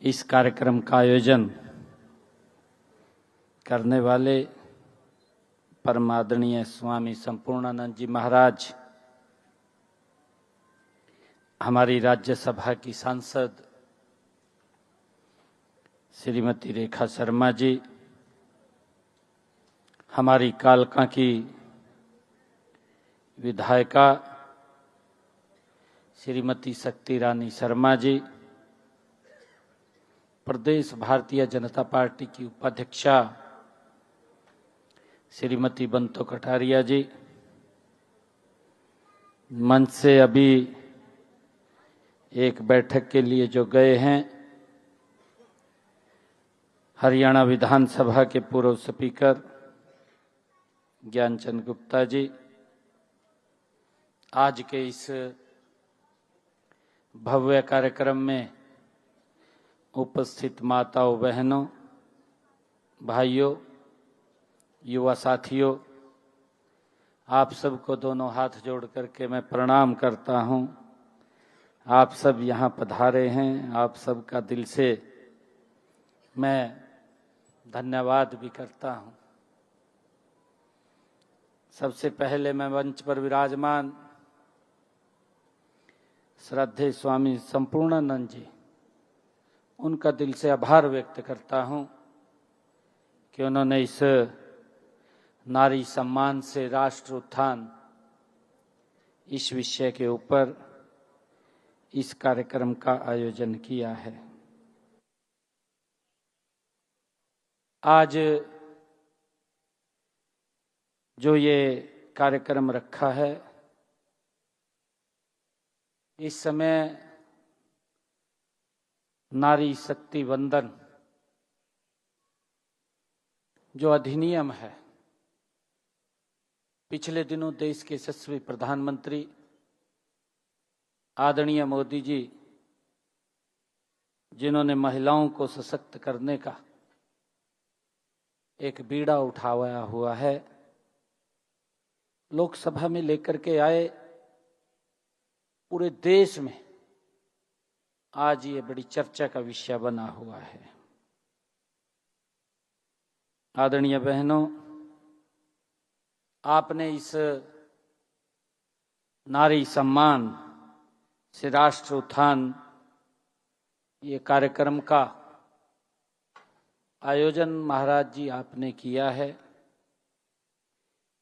इस कार्यक्रम का आयोजन करने वाले परम आदरणीय स्वामी संपूर्णानंद जी महाराज, हमारी राज्यसभा की सांसद श्रीमती रेखा शर्मा जी, हमारी कालका की विधायिका श्रीमती शक्ति रानी शर्मा जी, प्रदेश भारतीय जनता पार्टी की उपाध्यक्षा श्रीमती बंतो कटारिया जी, मंच से अभी एक बैठक के लिए जो गए हैं, हरियाणा विधानसभा के पूर्व स्पीकर ज्ञानचंद गुप्ता जी, आज के इस भव्य कार्यक्रम में उपस्थित माताओं, बहनों, भाइयों, युवा साथियों, आप सबको दोनों हाथ जोड़ करके मैं प्रणाम करता हूं। आप सब यहाँ पधारे हैं, आप सबका दिल से मैं धन्यवाद भी करता हूं। सबसे पहले मैं मंच पर विराजमान श्रद्धेय स्वामी संपूर्णानंद जी, उनका दिल से आभार व्यक्त करता हूं कि उन्होंने इस नारी सम्मान से राष्ट्र उत्थान इस विषय के ऊपर इस कार्यक्रम का आयोजन किया है। आज जो ये कार्यक्रम रखा है, इस समय नारी शक्ति वंदन जो अधिनियम है, पिछले दिनों देश के यशस्वी प्रधानमंत्री आदरणीय मोदी जी, जिन्होंने महिलाओं को सशक्त करने का एक बीड़ा उठाया हुआ है, लोकसभा में लेकर के आए। पूरे देश में आज ये बड़ी चर्चा का विषय बना हुआ है। आदरणीय बहनों, आपने इस नारी सम्मान से राष्ट्र उत्थान ये कार्यक्रम का आयोजन महाराज जी आपने किया है।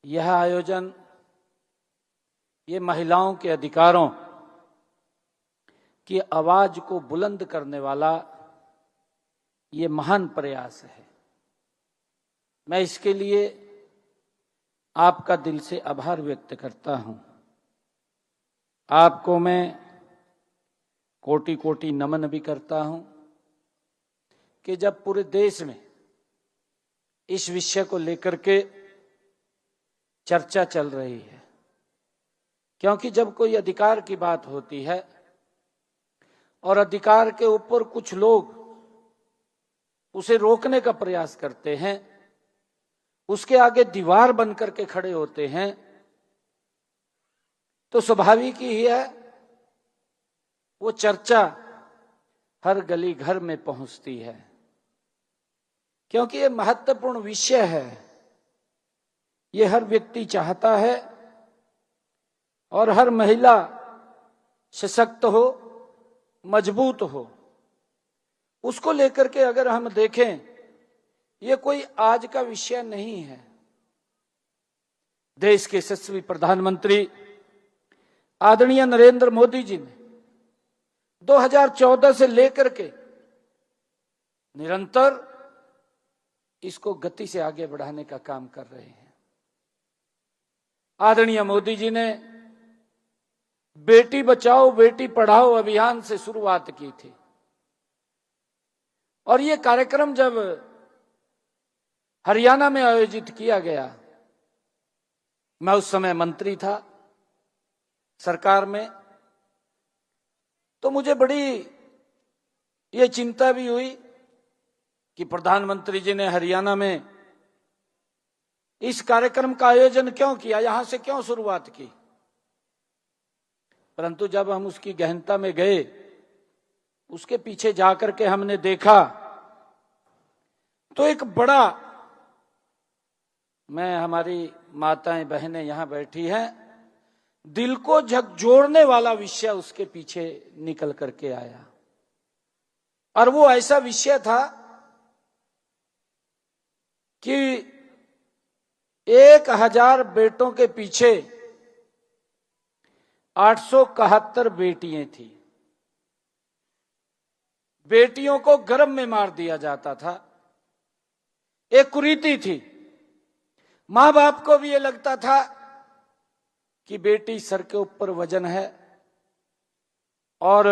यह आयोजन ये महिलाओं के अधिकारों की आवाज को बुलंद करने वाला ये महान प्रयास है। मैं इसके लिए आपका दिल से आभार व्यक्त करता हूं। आपको मैं कोटि कोटि नमन भी करता हूं कि जब पूरे देश में इस विषय को लेकर के चर्चा चल रही है, क्योंकि जब कोई अधिकार की बात होती है और अधिकार के ऊपर कुछ लोग उसे रोकने का प्रयास करते हैं, उसके आगे दीवार बन करके खड़े होते हैं, तो स्वाभाविक ही है वो चर्चा हर गली घर में पहुंचती है, क्योंकि ये महत्वपूर्ण विषय है। ये हर व्यक्ति चाहता है और हर महिला सशक्त हो, मजबूत हो। उसको लेकर के अगर हम देखें, ये कोई आज का विषय नहीं है। देश के यशस्वी प्रधानमंत्री आदरणीय नरेंद्र मोदी जी ने 2014 से लेकर के निरंतर इसको गति से आगे बढ़ाने का काम कर रहे हैं। आदरणीय मोदी जी ने बेटी बचाओ बेटी पढ़ाओ अभियान से शुरुआत की थी, और ये कार्यक्रम जब हरियाणा में आयोजित किया गया, मैं उस समय मंत्री था सरकार में, तो मुझे बड़ी ये चिंता भी हुई कि प्रधानमंत्री जी ने हरियाणा में इस कार्यक्रम का आयोजन क्यों किया, यहां से क्यों शुरुआत की। परंतु जब हम उसकी गहनता में गए उसके पीछे जाकर के हमने देखा तो एक बड़ा, मैं हमारी माताएं बहनें यहां बैठी हैं, दिल को झकझोरने वाला विषय उसके पीछे निकल करके आया। और वो ऐसा विषय था कि 1000 बेटों के पीछे 871 बेटियां थी। बेटियों को गर्भ में मार दिया जाता था। एक कुरीति थी। मां बाप को भी ये लगता था कि बेटी सर के ऊपर वजन है, और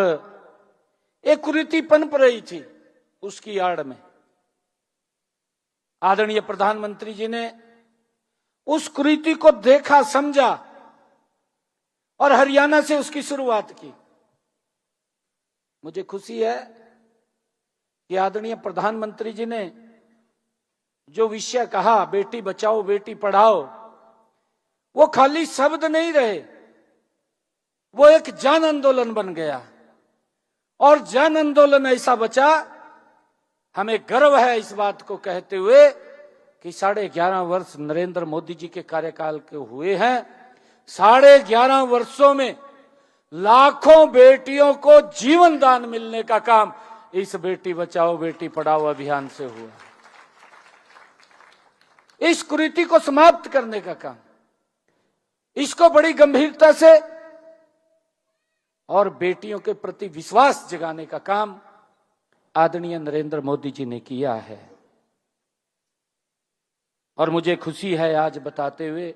एक कुरीति पनप रही थी उसकी आड़ में। आदरणीय प्रधानमंत्री जी ने उस कुरीति को देखा, समझा और हरियाणा से उसकी शुरुआत की। मुझे खुशी है कि आदरणीय प्रधानमंत्री जी ने जो विषय कहा, बेटी बचाओ बेटी पढ़ाओ, वो खाली शब्द नहीं रहे, वो एक जन आंदोलन बन गया। और जन आंदोलन ऐसा बचा, हमें गर्व है इस बात को कहते हुए कि 11.5 वर्ष नरेंद्र मोदी जी के कार्यकाल के हुए हैं। 11.5 वर्षों में लाखों बेटियों को जीवन दान मिलने का काम इस बेटी बचाओ बेटी पढ़ाओ अभियान से हुआ। इस कुरीति को समाप्त करने का काम, इसको बड़ी गंभीरता से और बेटियों के प्रति विश्वास जगाने का काम आदरणीय नरेंद्र मोदी जी ने किया है। और मुझे खुशी है आज बताते हुए,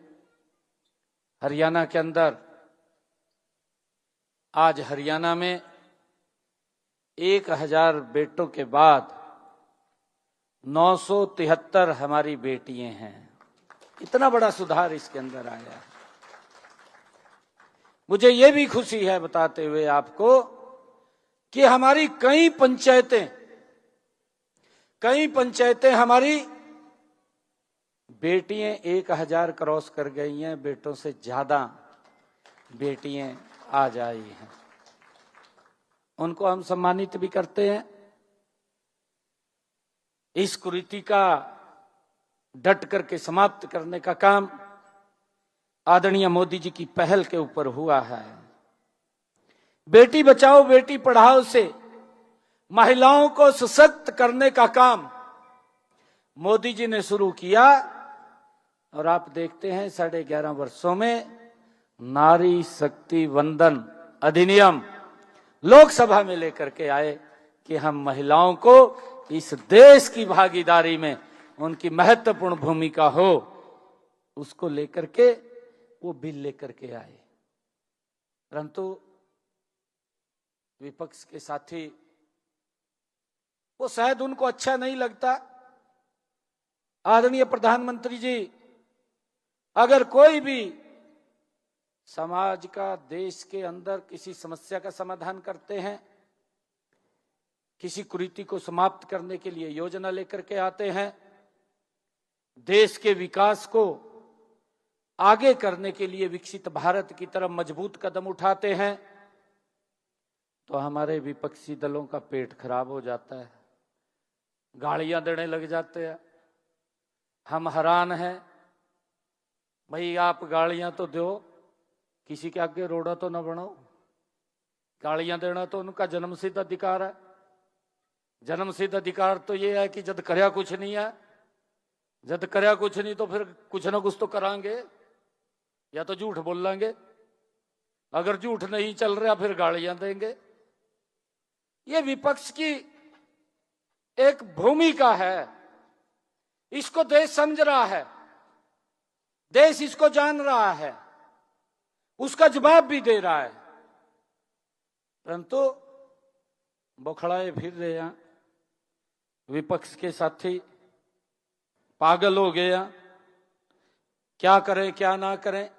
हरियाणा के अंदर आज हरियाणा में 1000 बेटों के बाद 973 हमारी बेटियां हैं। इतना बड़ा सुधार इसके अंदर आया है। मुझे यह भी खुशी है बताते हुए आपको कि हमारी कई पंचायतें हमारी बेटियां 1000 क्रॉस कर गई हैं, बेटों से ज्यादा बेटियां आज आई हैं। उनको हम सम्मानित भी करते हैं। इस कुरीति का डट करके समाप्त करने का काम आदरणीय मोदी जी की पहल के ऊपर हुआ है। बेटी बचाओ बेटी पढ़ाओ से महिलाओं को सशक्त करने का काम मोदी जी ने शुरू किया। और आप देखते हैं 11.5 वर्षों में नारी शक्ति वंदन अधिनियम लोकसभा में लेकर के आए कि हम महिलाओं को इस देश की भागीदारी में उनकी महत्वपूर्ण भूमिका हो, उसको लेकर के वो बिल लेकर के आए। परंतु विपक्ष के साथी, वो शायद उनको अच्छा नहीं लगता। आदरणीय प्रधानमंत्री जी अगर कोई भी समाज का, देश के अंदर किसी समस्या का समाधान करते हैं, किसी कुरीति को समाप्त करने के लिए योजना लेकर के आते हैं, देश के विकास को आगे करने के लिए विकसित भारत की तरफ मजबूत कदम उठाते हैं, तो हमारे विपक्षी दलों का पेट खराब हो जाता है, गालियां देने लग जाते हैं। हम हैरान हैं, भाई आप गालियां तो दो, किसी के आगे रोड़ा तो न बनाओ। गालियां देना तो उनका जन्मसिद्ध अधिकार है। जन्मसिद्ध अधिकार तो ये है कि जब करया कुछ नहीं है, जब करया कुछ नहीं तो फिर कुछ ना कुछ तो करांगे, या तो झूठ बोल लेंगे, अगर झूठ नहीं चल रहा फिर गालियां देंगे। ये विपक्ष की एक भूमिका है। इसको देश समझ रहा है, देश इसको जान रहा है, उसका जवाब भी दे रहा है, परंतु बौखलाए फिर रहे हैं। विपक्ष के साथी पागल हो गया, क्या करें क्या ना करें।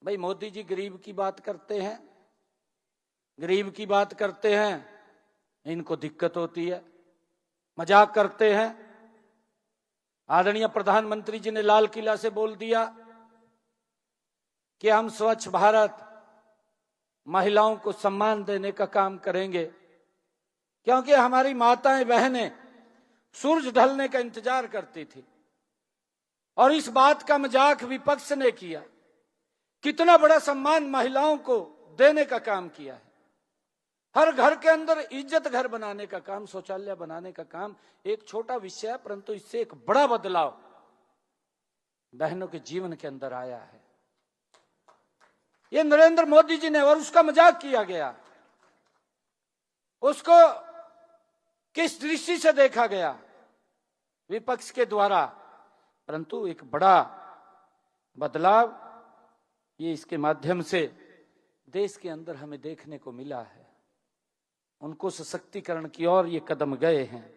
भाई मोदी जी गरीब की बात करते हैं, गरीब की बात करते हैं, इनको दिक्कत होती है, मजाक करते हैं। आदरणीय प्रधानमंत्री जी ने लाल किला से बोल दिया कि हम स्वच्छ भारत, महिलाओं को सम्मान देने का काम करेंगे। क्योंकि हमारी माताएं बहनें सूरज ढलने का इंतजार करती थी और इस बात का मजाक विपक्ष ने किया। कितना बड़ा सम्मान महिलाओं को देने का काम किया है। हर घर के अंदर इज्जत घर बनाने का काम, शौचालय बनाने का काम एक छोटा विषय है, परंतु इससे एक बड़ा बदलाव बहनों के जीवन के अंदर आया है। ये नरेंद्र मोदी जी ने, और उसका मजाक किया गया, उसको किस दृष्टि से देखा गया विपक्ष के द्वारा, परंतु एक बड़ा बदलाव ये इसके माध्यम से देश के अंदर हमें देखने को मिला है। उनको सशक्तिकरण की ओर ये कदम गए हैं।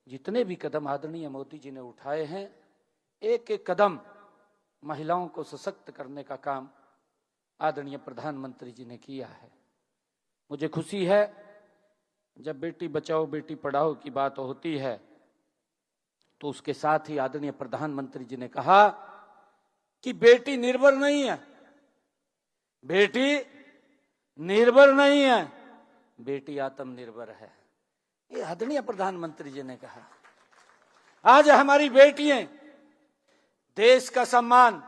जितने भी कदम आदरणीय मोदी जी ने उठाए हैं, एक एक कदम महिलाओं को सशक्त करने का काम आदरणीय प्रधानमंत्री जी ने किया है। मुझे खुशी है जब बेटी बचाओ बेटी पढ़ाओ की बात होती है तो उसके साथ ही आदरणीय प्रधानमंत्री जी ने कहा कि बेटी निर्भर नहीं है, बेटी निर्भर नहीं है, बेटी आत्मनिर्भर है। ये आदरणीय प्रधानमंत्री जी ने कहा। आज हमारी बेटियां देश का सम्मान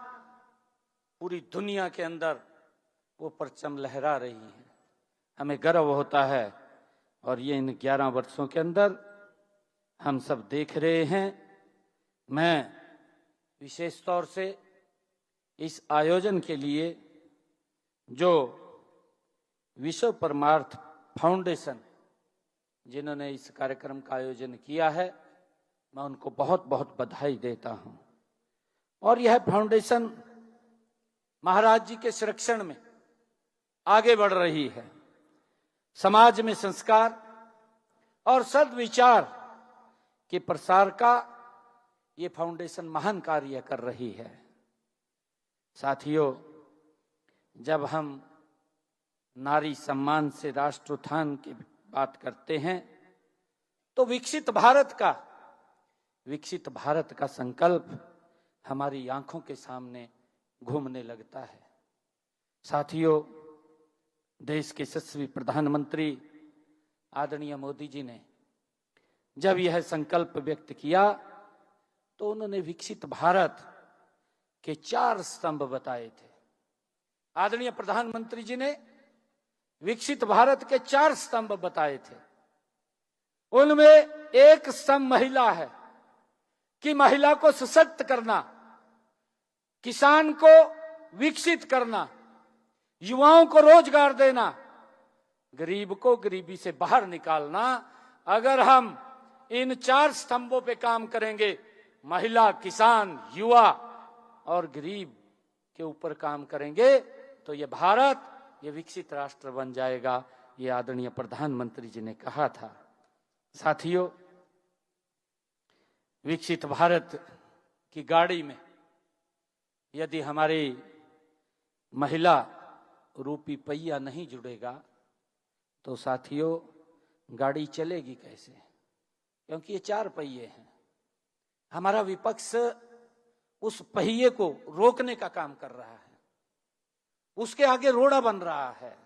पूरी दुनिया के अंदर वो परचम लहरा रही हैं। हमें गर्व होता है और ये इन 11 वर्षों के अंदर हम सब देख रहे हैं। मैं विशेष तौर से इस आयोजन के लिए जो विश्व परमार्थ फाउंडेशन जिन्होंने इस कार्यक्रम का आयोजन किया है, मैं उनको बहुत बहुत बधाई देता हूं। और यह फाउंडेशन महाराज जी के संरक्षण में आगे बढ़ रही है। समाज में संस्कार और सद्विचार के प्रसार का ये फाउंडेशन महान कार्य कर रही है। साथियों, जब हम नारी सम्मान से राष्ट्रोत्थान की बात करते हैं तो विकसित भारत का संकल्प हमारी आंखों के सामने घूमने लगता है। साथियों, देश के यशस्वी प्रधानमंत्री आदरणीय मोदी जी ने जब यह संकल्प व्यक्त किया तो उन्होंने विकसित भारत के 4 स्तंभ बताए थे। आदरणीय प्रधानमंत्री जी ने विकसित भारत के 4 स्तंभ बताए थे। उनमें एक स्तंभ महिला है कि महिला को सशक्त करना, किसान को विकसित करना, युवाओं को रोजगार देना, गरीब को गरीबी से बाहर निकालना। अगर हम इन 4 स्तंभों पे काम करेंगे, महिला, किसान, युवा और गरीब के ऊपर काम करेंगे, तो ये भारत ये विकसित राष्ट्र बन जाएगा। ये आदरणीय प्रधानमंत्री जी ने कहा था। साथियों, विकसित भारत की गाड़ी में यदि हमारी महिला रूपी पहिया नहीं जुड़ेगा तो साथियों गाड़ी चलेगी कैसे? क्योंकि ये 4 पहिए हैं। हमारा विपक्ष उस पहिए को रोकने का काम कर रहा है, उसके आगे रोड़ा बन रहा है।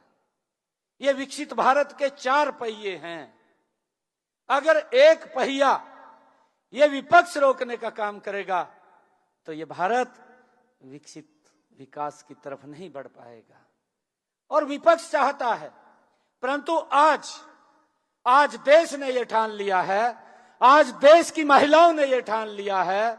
ये विकसित भारत के 4 पहिए हैं। अगर एक पहिया ये विपक्ष रोकने का काम करेगा तो ये भारत विकसित विकास की तरफ नहीं बढ़ पाएगा। और विपक्ष चाहता है, परंतु आज देश ने यह ठान लिया है, आज देश की महिलाओं ने यह ठान लिया है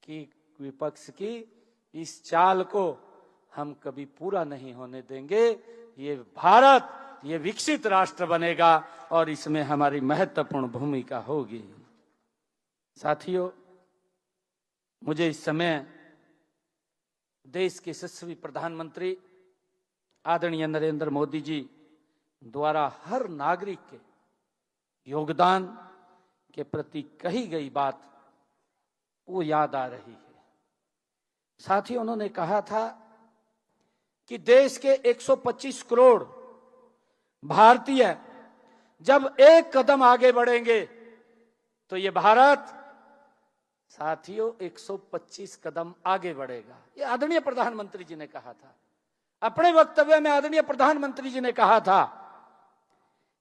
कि विपक्ष की इस चाल को हम कभी पूरा नहीं होने देंगे। ये भारत ये विकसित राष्ट्र बनेगा और इसमें हमारी महत्वपूर्ण भूमिका होगी। साथियों, मुझे इस समय देश के यशस्वी प्रधानमंत्री आदरणीय नरेंद्र मोदी जी द्वारा हर नागरिक के योगदान के प्रति कही गई बात वो याद आ रही है। साथियों, उन्होंने कहा था कि देश के 125 करोड़ भारतीय जब एक कदम आगे बढ़ेंगे तो ये भारत साथियों 125 कदम आगे बढ़ेगा। ये आदरणीय प्रधानमंत्री जी ने कहा था। अपने वक्तव्य में आदरणीय प्रधानमंत्री जी ने कहा था,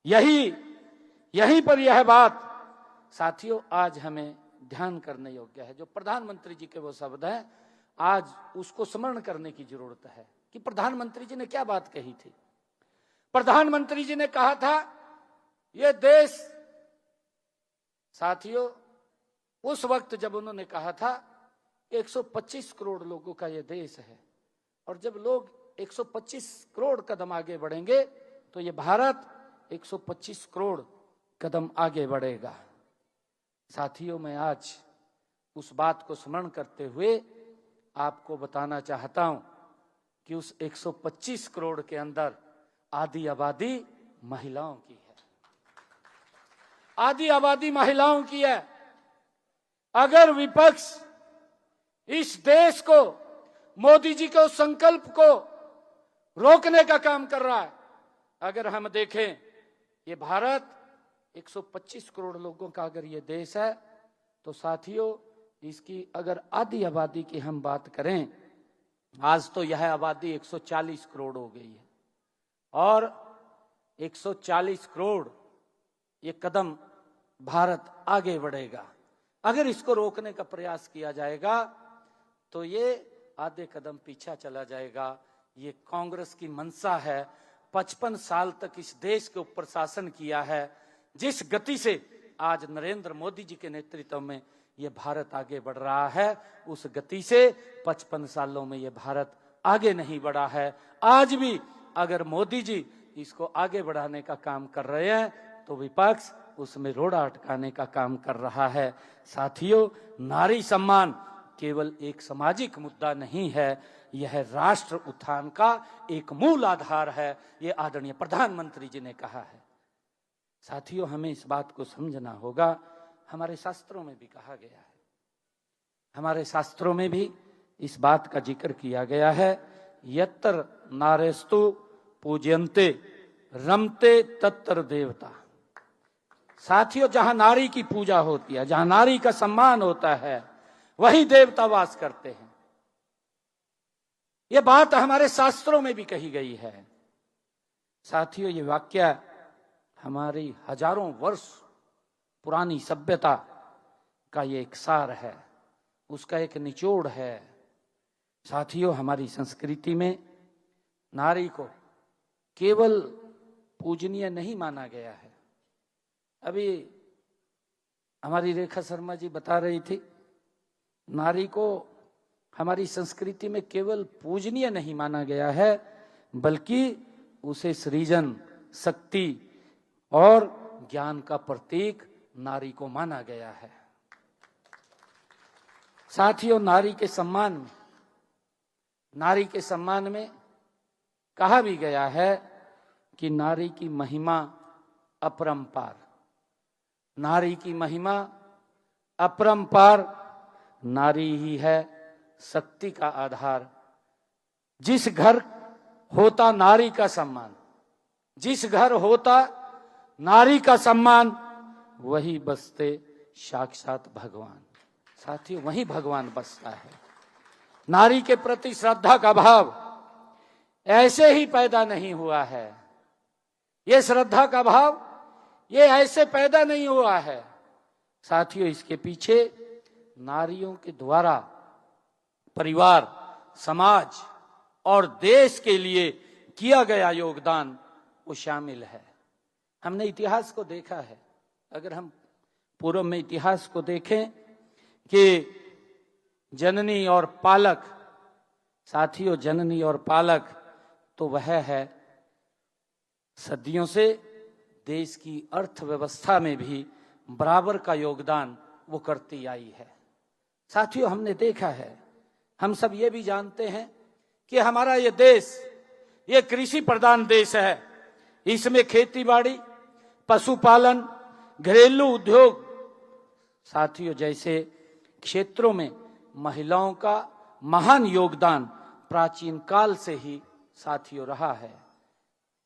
यही यहीं पर यह बात साथियों आज हमें ध्यान करने योग्य है। जो प्रधानमंत्री जी के वो शब्द हैं, आज उसको स्मरण करने की जरूरत है कि प्रधानमंत्री जी ने क्या बात कही थी। प्रधानमंत्री जी ने कहा था ये देश, साथियों उस वक्त जब उन्होंने कहा था 125 करोड़ लोगों का ये देश है, और जब लोग 125 करोड़ कदम आगे बढ़ेंगे तो ये भारत 125 करोड़ कदम आगे बढ़ेगा। साथियों, मैं आज उस बात को स्मरण करते हुए आपको बताना चाहता हूं कि उस 125 करोड़ के अंदर आधी आबादी महिलाओं की है। आधी आबादी महिलाओं की है। अगर विपक्ष इस देश को, मोदी जी के संकल्प को रोकने का काम कर रहा है, अगर हम देखें ये भारत 125 करोड़ लोगों का अगर ये देश है, तो साथियों इसकी अगर आधी आबादी की हम बात करें, आज तो यह आबादी 140 करोड़ हो गई है, और 140 करोड़ ये कदम भारत आगे बढ़ेगा। अगर इसको रोकने का प्रयास किया जाएगा तो ये आधे कदम पीछा चला जाएगा। ये कांग्रेस की मंशा है। 55 साल तक इस देश के ऊपर शासन किया है। जिस गति से आज नरेंद्र मोदी जी के नेतृत्व में ये भारत आगे बढ़ रहा है, उस गति से 55 सालों में ये भारत आगे नहीं बढ़ा है। आज भी अगर मोदी जी इसको आगे बढ़ाने का काम कर रहे हैं तो विपक्ष उसमें रोड़ा अटकाने का काम कर रहा है। साथियों, नारी सम्मान केवल एक सामाजिक मुद्दा नहीं है, यह राष्ट्र उत्थान का एक मूल आधार है। ये आदरणीय प्रधानमंत्री जी ने कहा है। साथियों, हमें इस बात को समझना होगा। हमारे शास्त्रों में भी कहा गया है, हमारे शास्त्रों में भी इस बात का जिक्र किया गया है, यत्र नारेस्तु पूज्यन्ते रमते तत्र देवता। साथियों, जहां नारी की पूजा होती है, जहां नारी का सम्मान होता है, वही देवता वास करते हैं। यह बात हमारे शास्त्रों में भी कही गई है। साथियों, ये वाक्य हमारी हजारों वर्ष पुरानी सभ्यता का ये एक सार है, उसका एक निचोड़ है। साथियों, हमारी संस्कृति में नारी को केवल पूजनीय नहीं माना गया है। अभी हमारी रेखा शर्मा जी बता रही थी, नारी को हमारी संस्कृति में केवल पूजनीय नहीं माना गया है, बल्कि उसे सृजन, शक्ति और ज्ञान का प्रतीक नारी को माना गया है। साथियों, नारी के सम्मान में कहा भी गया है कि नारी की महिमा अपरंपार, नारी की महिमा अपरंपार, नारी ही है शक्ति का आधार। जिस घर होता नारी का सम्मान, जिस घर होता नारी का सम्मान, वही बसते साक्षात भगवान। साथियों, वही भगवान बसता है। नारी के प्रति श्रद्धा का भाव ऐसे ही पैदा नहीं हुआ है। ये श्रद्धा का भाव ये ऐसे पैदा नहीं हुआ है। साथियों, इसके पीछे नारियों के द्वारा परिवार, समाज और देश के लिए किया गया योगदान वो शामिल है। हमने इतिहास को देखा है। अगर हम पूर्व में इतिहास को देखें कि जननी और पालक, साथियों जननी और पालक तो वह है सदियों से देश की अर्थव्यवस्था में भी बराबर का योगदान वो करती आई है। साथियों, हमने देखा है, हम सब ये भी जानते हैं कि हमारा ये देश ये कृषि प्रधान देश है। इसमें खेती बाड़ी, पशुपालन, घरेलू उद्योग, साथियों जैसे क्षेत्रों में महिलाओं का महान योगदान प्राचीन काल से ही साथियों रहा है।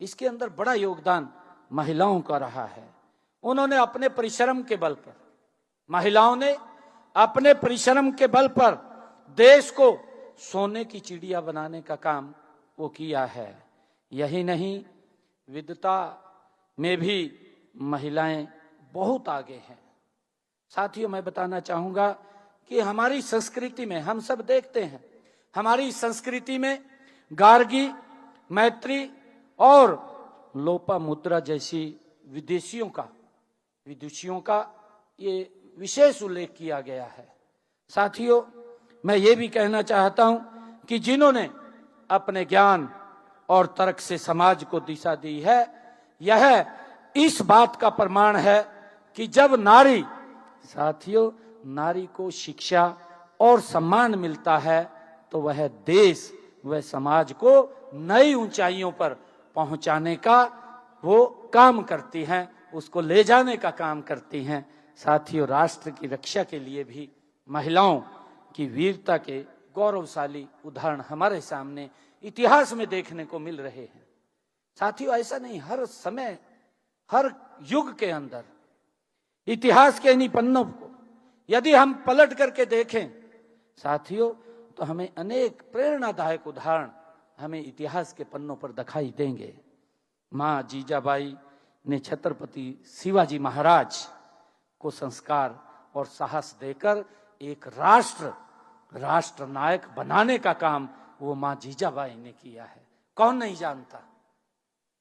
इसके अंदर बड़ा योगदान महिलाओं का रहा है। उन्होंने अपने परिश्रम के बल पर, महिलाओं ने अपने परिश्रम के बल पर देश को सोने की चिड़िया बनाने का काम वो किया है। यही नहीं, विद्वता में भी महिलाएं बहुत आगे हैं। साथियों, मैं बताना चाहूंगा कि हमारी संस्कृति में हम सब देखते हैं, हमारी संस्कृति में गार्गी, मैत्री और लोपामुद्रा जैसी विदुषियों का ये विशेष उल्लेख किया गया है। साथियों, मैं ये भी कहना चाहता हूं कि जिन्होंने अपने ज्ञान और तर्क से समाज को दिशा दी है, यह इस बात का प्रमाण है कि जब नारी को शिक्षा और सम्मान मिलता है तो वह देश व समाज को नई ऊंचाइयों पर पहुंचाने का वो काम करती हैं, उसको ले जाने का काम करती हैं। साथियों, राष्ट्र की रक्षा के लिए भी महिलाओं की वीरता के गौरवशाली उदाहरण हमारे सामने इतिहास में देखने को मिल रहे हैं। साथियों, ऐसा नहीं, हर समय हर युग के अंदर इतिहास के इन्हीं पन्नों को यदि हम पलट करके देखें साथियों, तो हमें अनेक प्रेरणादायक उदाहरण हमें इतिहास के पन्नों पर दिखाई देंगे। मां जीजाबाई ने छत्रपति शिवाजी महाराज को संस्कार और साहस देकर एक राष्ट्र नायक बनाने का काम वो मां जीजाबाई ने किया है। कौन नहीं जानता।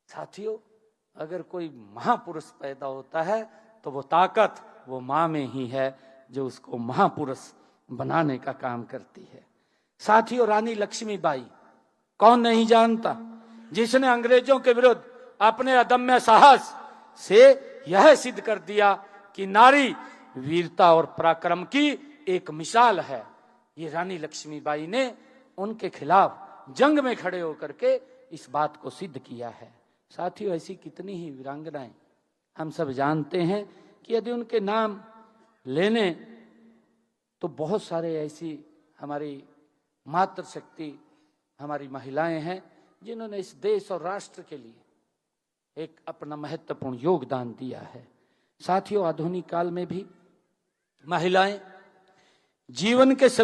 साथियों, अगर कोई महापुरुष पैदा होता है तो वो ताकत वो मां में ही है जो उसको महापुरुष बनाने का काम करती है। साथियों, रानी लक्ष्मीबाई, कौन नहीं जानता, जिसने अंग्रेजों के विरुद्ध अपने अदम्य साहस से यह सिद्ध कर दिया कि नारी वीरता और पराक्रम की एक मिसाल है। ये रानी लक्ष्मीबाई ने उनके खिलाफ जंग में खड़े होकर के इस बात को सिद्ध किया है। साथियों, ऐसी कितनी ही वीरांगनाएं हम सब जानते हैं कि यदि उनके नाम लेने तो बहुत सारे ऐसी हमारी मातृशक्ति हमारी महिलाएं हैं जिन्होंने इस देश और राष्ट्र के लिए एक अपना महत्वपूर्ण योगदान दिया है। साथियों, आधुनिक काल में भी महिलाएं जीवन के सभी